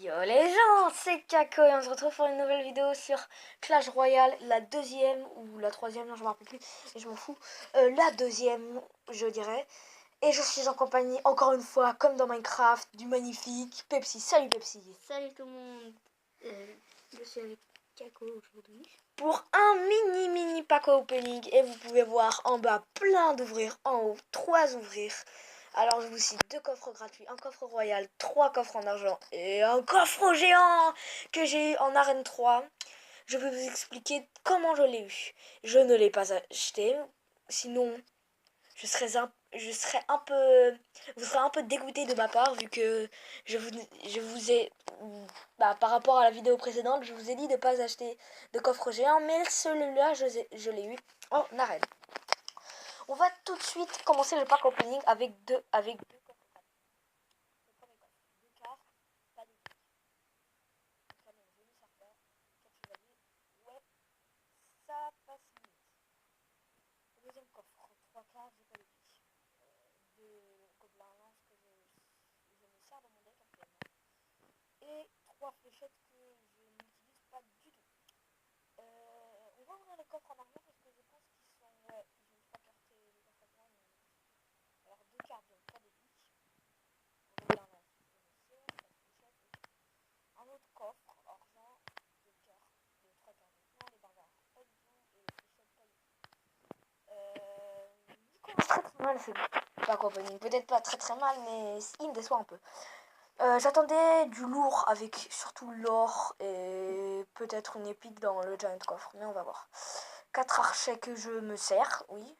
Yo les gens, c'est Kako et on se retrouve pour une nouvelle vidéo sur Clash Royale, la deuxième ou la troisième, non je me rappelle plus, et je m'en fous, la deuxième je dirais. Et je suis en compagnie encore une fois, comme dans Minecraft, du magnifique Pepsi. Salut Pepsi. Salut tout le monde, je suis avec Kako aujourd'hui. Pour un mini pack opening, et vous pouvez voir en bas plein d'ouvrir, en haut 3 ouvrir. Alors je vous cite 2 coffres gratuits, un coffre royal, 3 coffres en argent et un coffre géant que j'ai eu en arène 3. Je vais vous expliquer comment je l'ai eu. Je ne l'ai pas acheté, sinon je serais un peu, vous serez un peu dégoûté de ma part vu que je vous ai, par rapport à la vidéo précédente, je vous ai dit de ne pas acheter de coffre géant, mais celui-là je l'ai eu en arène. On va tout de suite commencer le pack opening avec deux coffres. Le premier coffre, 2 cartes, pas de pique. Le canon, je ne sers pas. 4 chevaliers, ouais, ça passe limite. Le deuxième coffre, 3 cartes, j'ai pas de pique. 2 gobelins lance que je me sers dans mon deck actuellement. Et 3 fléchettes que je n'utilise pas du tout. On va ouvrir les coffres en arrière parce que je pense qu'ils sont... Ouais, ils ont 3 cartes et les coffres blancs. Alors 2 cartes, donc pas de pique. Un autre coffre, argent, 2 cartes, 3 cartes. Non, les barbares, pas du tout. Et les fléchettes, pas du tout. Il commence très mal ce pack opening. Peut-être pas très mal, mais il me déçoit un peu. J'attendais du lourd avec surtout l'or et peut-être une épique dans le giant coffre, mais on va voir. 4 archers que je me sers, oui.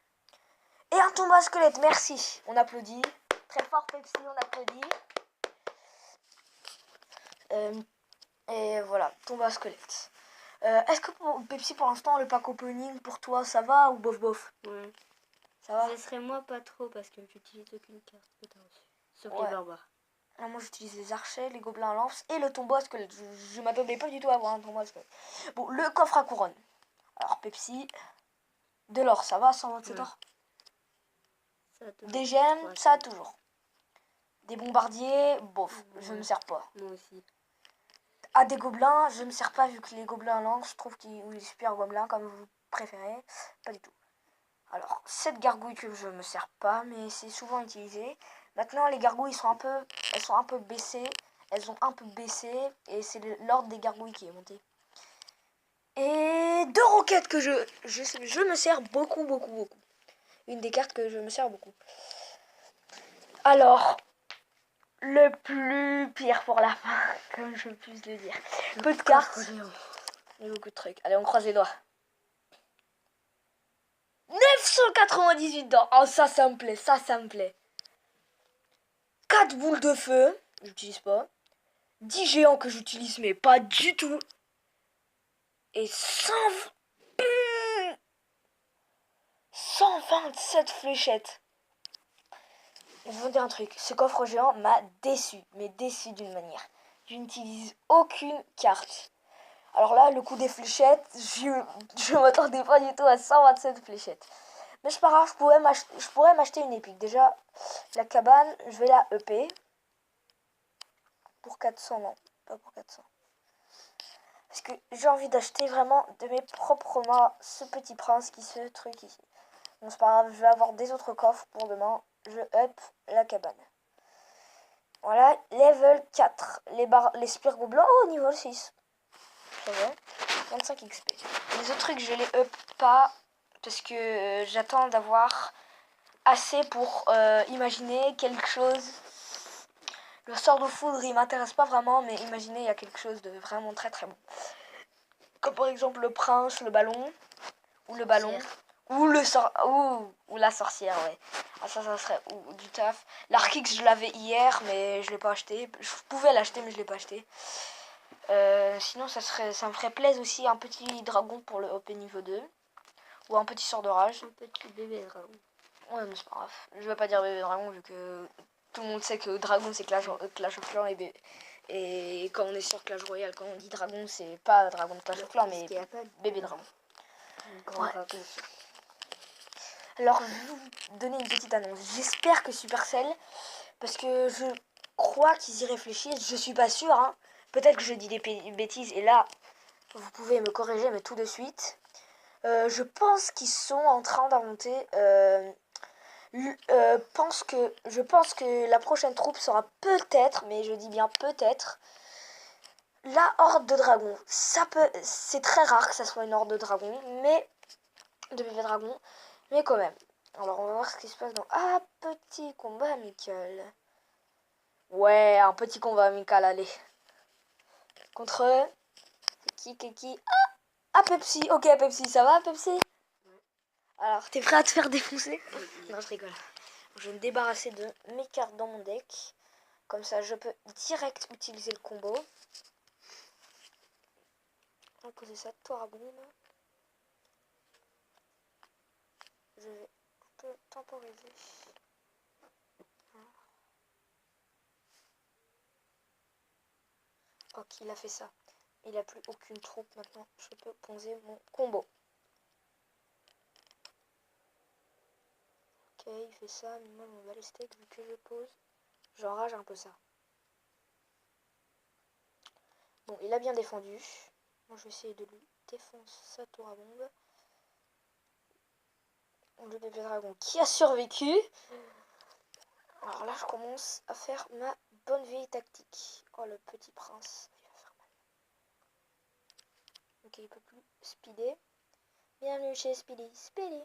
Et un tombeau à squelette, merci. On applaudit. Très fort Pepsi, on applaudit. Et voilà, tombeau à squelette. Est-ce que Pepsi pour l'instant le pack opening pour toi ça va ou bof bof? Ouais. Ça va? Ce serait moi pas trop parce que j'utilise aucune carte que t'as reçue. Sauf Ouais. les barbares. Non, moi j'utilise les archers, les gobelins à lance et le tombeau à squelette. Je m'attendais pas du tout à avoir un tombeau à squelette. Bon, le coffre à couronne. Alors Pepsi, de l'or, ça va, 127 or. Des gemmes, ça toujours. Des bombardiers, bof, je me sers pas. Moi aussi. Ah, des gobelins, je me sers pas vu que les gobelins à lance, je trouve qu'ils, ou les super gobelins comme vous préférez, pas du tout. Alors, cette gargouille que je me sers pas, mais c'est souvent utilisé. Maintenant, les gargouilles elles sont un peu baissées. Elles ont un peu baissé et c'est l'ordre des gargouilles qui est monté. Et 2 roquettes que je me sers beaucoup. Une des cartes que je me sers beaucoup. Alors, le plus pire pour la fin, comme je puisse le dire. Peu de cartes et beaucoup de trucs. Allez, on croise les doigts. 998 dents. Oh, ça me plaît, ça me plaît. 4 boules de feu, j'utilise pas. 10 géants que j'utilise mais pas du tout. Et 127 fléchettes. Je vais vous dire un truc, ce coffre géant m'a déçu, mais déçu d'une manière. Je n'utilise aucune carte. Alors là, le coup des fléchettes, je m'attendais pas du tout à 127 fléchettes. Mais c'est pas grave, je pourrais m'acheter une épique. Déjà, la cabane, je vais la EP. Pour 400, non, pas pour 400. Parce que j'ai envie d'acheter vraiment de mes propres mains ce petit prince qui se truc ici. Bon, c'est pas grave, je vais avoir des autres coffres pour demain. Je up la cabane. Voilà, level 4. Les spires gobelins, oh, niveau 6. Très bien. 25 XP. Les autres trucs, je les up pas parce que j'attends d'avoir assez pour imaginer quelque chose. Le sort de foudre, il m'intéresse pas vraiment, mais imaginez, il y a quelque chose de vraiment très bon. Comme par exemple le prince, le ballon, ou le ballon, ou ou la sorcière, ouais. Ah, ça serait du taf. L'Arkix, je l'avais hier, mais je l'ai pas acheté. Je pouvais l'acheter, mais je l'ai pas acheté. Sinon, ça me ferait plaisir aussi un petit dragon pour le OP niveau 2. Ou un petit sort de rage. Un petit bébé dragon. Ouais, mais c'est pas grave. Je vais pas dire bébé dragon vu que tout le monde sait que dragon c'est Clash of Clans et quand on est sur Clash Royale, quand on dit dragon, c'est pas dragon de Clash of Clans, mais bébé dragon. Grand dragon. Alors, je vais vous donner une petite annonce. J'espère que Supercell, parce que je crois qu'ils y réfléchissent, je suis pas sûre, hein, Peut-être que je dis des bêtises et là, vous pouvez me corriger, mais tout de suite. Je pense qu'ils sont en train d'inventer. Je pense que la prochaine troupe sera peut-être, mais je dis bien peut-être, la horde de dragons. C'est très rare que ça soit une horde de dragons, mais de bébés dragons, mais quand même. Alors on va voir ce qui se passe dans petit combat amical. Ouais, un petit combat amical, allez. Contre qui Pepsi. Ok, Pepsi, ça va, Pepsi? Alors, t'es prêt à te faire défoncer? Non, je rigole. Je vais me débarrasser de mes cartes dans mon deck. Comme ça, je peux direct utiliser le combo. On va poser ça, toi à bombe. Je vais un peu temporiser. Ok, il a fait ça. Il n'a plus aucune troupe maintenant. Je peux poser mon combo. Ok, il fait ça. Mais moi, mon balistique, vu que je pose, j'enrage un peu ça. Bon, il a bien défendu. Moi, je vais essayer de lui défoncer sa tour à bombe. Le bébé dragon qui a survécu. Alors là, je commence à faire ma bonne vieille tactique. Oh, le petit prince. Il va faire mal. Ok, il peut plus speeder. Bienvenue chez Speedy. Speedy.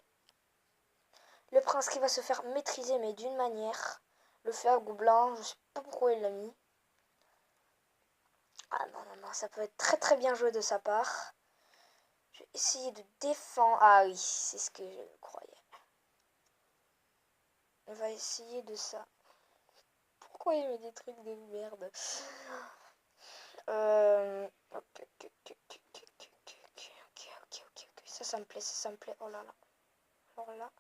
Le prince qui va se faire maîtriser, mais d'une manière. Le feu à gobelin, je sais pas pourquoi il l'a mis. Ah non, non, non, ça peut être très très bien joué de sa part. Je vais essayer de défendre. Ah oui, c'est ce que je croyais. On va essayer de ça. Pourquoi il met des trucs de merde? Ok. Ça me plaît, ça me plaît. Oh là là. Alors là,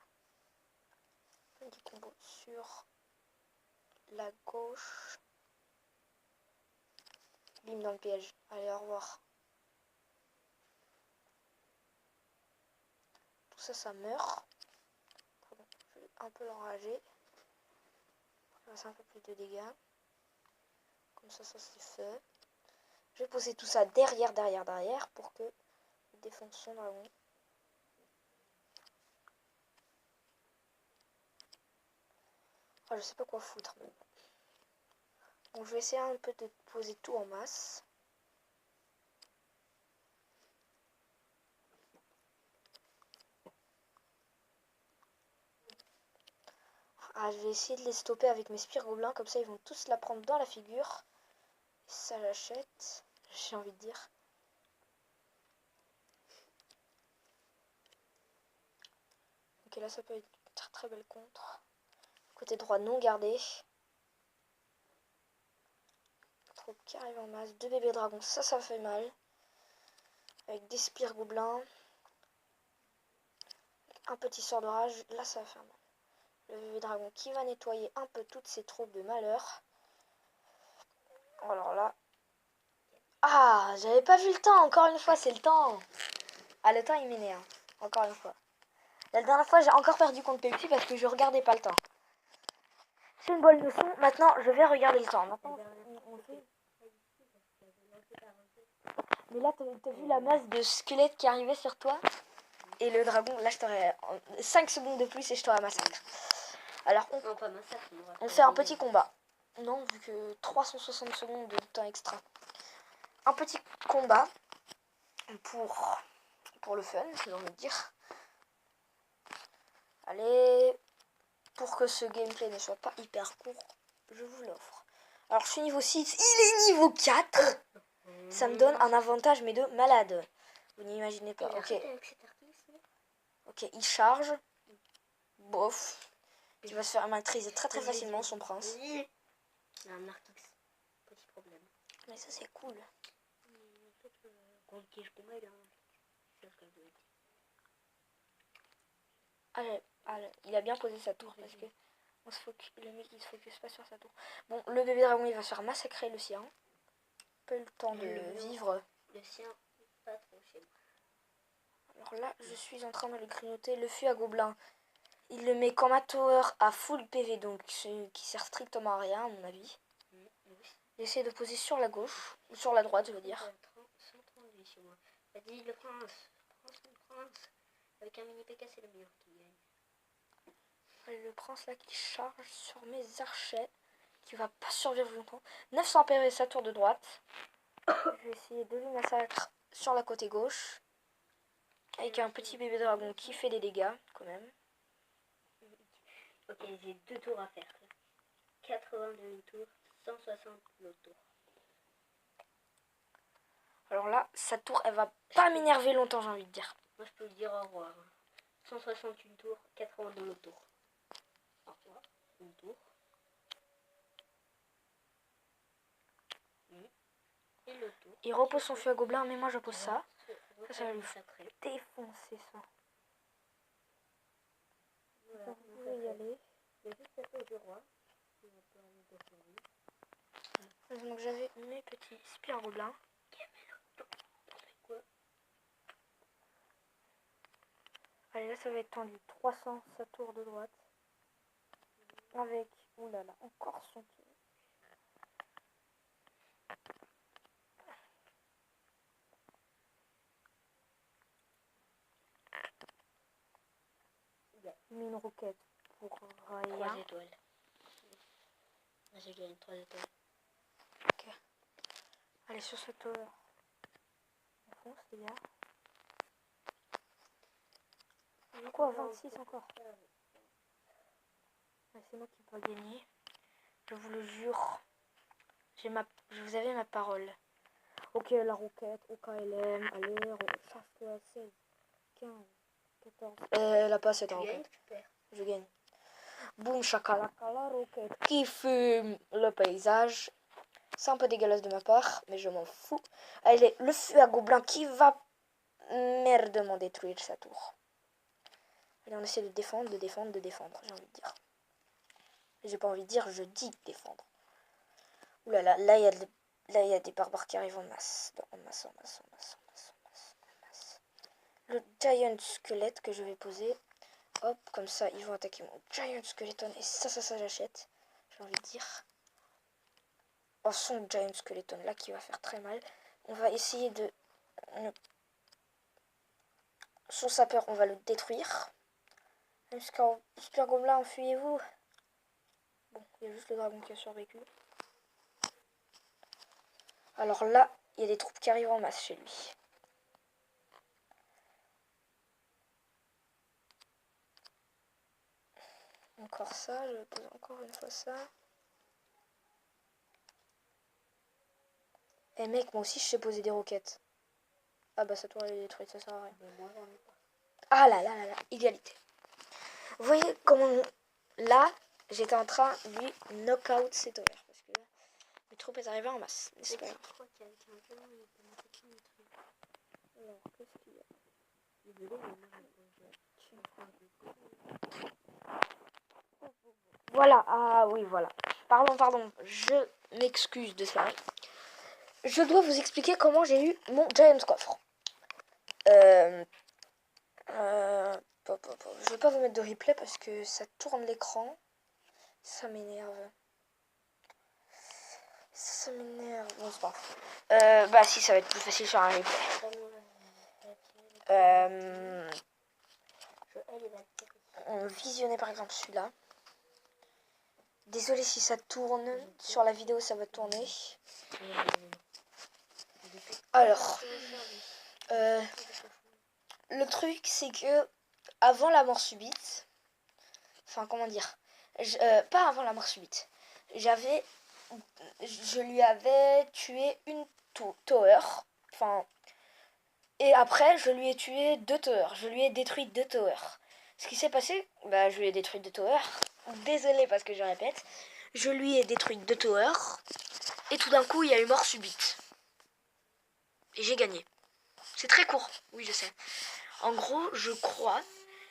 un petit combo sur la gauche. Bim dans le piège. Allez, au revoir. Tout ça, ça meurt. Pardon, je vais un peu l'enrager. Ça va faire un peu plus de dégâts. Comme ça c'est fait. Je vais poser tout ça derrière pour que il défonce son dragon. Oh, je sais pas quoi foutre. Mais... bon, je vais essayer un peu de poser tout en masse. Ah, je vais essayer de les stopper avec mes spires gobelins, comme ça ils vont tous la prendre dans la figure. Et ça j'achète, j'ai envie de dire. Ok, là ça peut être une très très belle contre. Côté droit non gardé. Troupe qui arrive en masse. Deux bébés dragons, ça fait mal. Avec des spires gobelins. Un petit sort de rage, là ça va faire mal. Le bébé dragon qui va nettoyer un peu toutes ces troupes de malheur. Alors là. Ah, j'avais pas vu le temps, encore une fois, c'est le temps. Ah, le temps il m'énerve, encore une fois. La dernière fois, j'ai encore perdu contre Pepsi parce que je regardais pas le temps. C'est une bonne leçon. Maintenant, je vais regarder le temps. Maintenant, on fait... mais là, t'as vu la masse de squelettes qui arrivait sur toi? Et le dragon, là, je t'aurais 5 secondes de plus et je t'aurais massacre. Alors, Non, pas massacre. on fait un petit combat. Non, vu que 360 secondes de temps extra. Un petit combat pour le fun, j'ai envie de dire. Allez, pour que ce gameplay ne soit pas hyper court, je vous l'offre. Alors, je suis niveau 6, il est niveau 4. Ça me donne un avantage, mais de malade. Vous n'imaginez pas. Ok. Ok, il charge. Bof. Il va se faire maîtriser très très facilement, son prince. Un arc X. Petit problème. Mais ça, c'est cool. Allez, il a bien posé sa tour parce que le mec il se focus pas sur sa tour. Bon, le bébé dragon il va se faire massacrer le sien. Peu le temps de vivre. Le sien, pas trop chez moi. Alors là, je suis en train de le grignoter. Le fût à gobelin. Il le met comme un tower à full PV, donc qui sert strictement à rien à mon avis. Essayez de poser sur la gauche, ou sur la droite, je veux dire. 132 chez moi. Vas-y, le prince. Prince. Avec un mini PK, c'est le meilleur qui gagne. Allez, le prince là qui charge sur mes archers, qui va pas survivre longtemps. 900 PV, sa tour de droite. Je vais essayer de lui massacrer sur la côté gauche. Avec un petit bébé dragon qui fait des dégâts, quand même. Ok, j'ai 2 tours à faire. 82 une tour, 160 l'autre tour. Alors là, sa tour, elle va pas m'énerver longtemps, j'ai envie de dire. Moi, je peux vous dire au revoir. 161 tours, 82 l'autre tour. Au revoir. Une tour. Et l'autre tour. Il repose son feu à gobelin, mais moi je pose ça. Ça va lui sacré. défoncer ça. Voilà, Vous pouvez y aller. il y a juste la tour du roi. Donc j'avais mes petits spires gobelins. Allez, là ça va être tendu. 300 sa tour de droite. Avec, oulala, encore son tour. Il met une roquette pour 3 rien. étoiles. J'ai gagné 3 étoiles. Ok. Allez, sur ce tour. On fonce, les gars. Quoi, 26 encore? C'est moi qui peux gagner. Je vous le jure. Vous avez ma parole. Ok, la roquette, au KLM, allez, charge-toi à 16, 15, 14. Elle a pas cette roquette. Je gagne. Boum, chakalaka, la roquette qui fume le paysage. C'est un peu dégueulasse de ma part, mais je m'en fous. Allez, le feu à gobelin qui va merdement détruire sa tour. Allez, on essaie de défendre, j'ai envie de dire. J'ai pas envie de dire, je dis défendre. Oulala, là il y a des barbares qui arrivent en masse. En masse. Le giant squelette que je vais poser. Hop, comme ça, ils vont attaquer mon giant skeleton. Et ça j'achète. J'ai envie de dire. Oh, son giant skeleton là qui va faire très mal. On va essayer de... Son sapeur, on va le détruire. Super Gobelin, enfuyez-vous. Bon, il y a juste le dragon qui a survécu. Alors là, il y a des troupes qui arrivent en masse chez lui. Encore ça, je pose encore une fois ça. Eh mec, moi aussi je sais poser des roquettes. Ah bah sa tour elle est détruite, ça sert à rien. Ah là, égalité. Vous voyez comment là, j'étais en train de lui knock out cet over. Parce que là, mes troupes elles arrivaient en masse. C'est pas grave. Alors, qu'est-ce qu'il y a? Voilà, ah oui, voilà. Pardon, je m'excuse de ça. Je dois vous expliquer comment j'ai eu mon Giant Coffre. Je vais pas vous mettre de replay parce que ça tourne l'écran. Ça m'énerve. Bon, c'est pas grave. Bah si, ça va être plus facile sur un replay. On visionnait par exemple celui-là. Désolé si ça tourne. Sur la vidéo, ça va tourner. Alors, le truc, c'est que avant la mort subite, enfin, comment dire, pas avant la mort subite, je lui avais tué une tower, enfin, et après, je lui ai tué 2 towers, je lui ai détruit 2 towers. Ce qui s'est passé, bah, je lui ai détruit 2 towers, désolé parce que je répète, je lui ai détruit 2 towers, et tout d'un coup, il y a eu mort subite. Et j'ai gagné. C'est très court, oui je sais. En gros, je crois,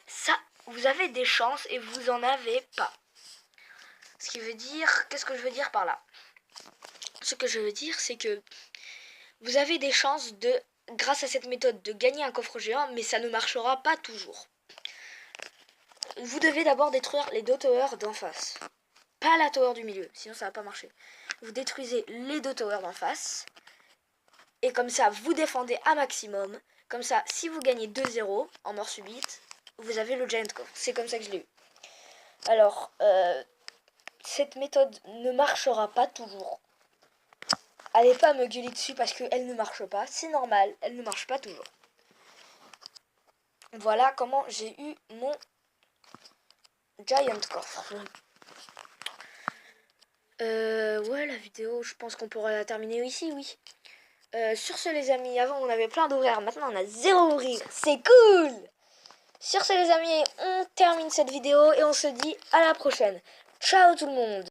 ça, vous avez des chances et vous en avez pas. Ce qui veut dire, qu'est-ce que je veux dire par là? Ce que je veux dire, c'est que vous avez des chances de, grâce à cette méthode, de gagner un coffre géant, mais ça ne marchera pas toujours. Vous devez d'abord détruire les 2 towers d'en face. Pas la tower du milieu, sinon ça va pas marcher. vous détruisez les 2 towers d'en face. Et comme ça, vous défendez un maximum. Comme ça, si vous gagnez 2-0 en mort subite, vous avez le Giant Coffre. C'est comme ça que je l'ai eu. Alors, cette méthode ne marchera pas toujours. Allez pas me gueuler dessus parce qu'elle ne marche pas. C'est normal, elle ne marche pas toujours. Voilà comment j'ai eu mon Giant Coffre. Ouais, la vidéo, je pense qu'on pourrait la terminer ici, oui. Sur ce, les amis, avant on avait plein d'ouvriers, maintenant on a 0 ouvrier. C'est cool! Sur ce, les amis, on termine cette vidéo et on se dit à la prochaine. Ciao tout le monde!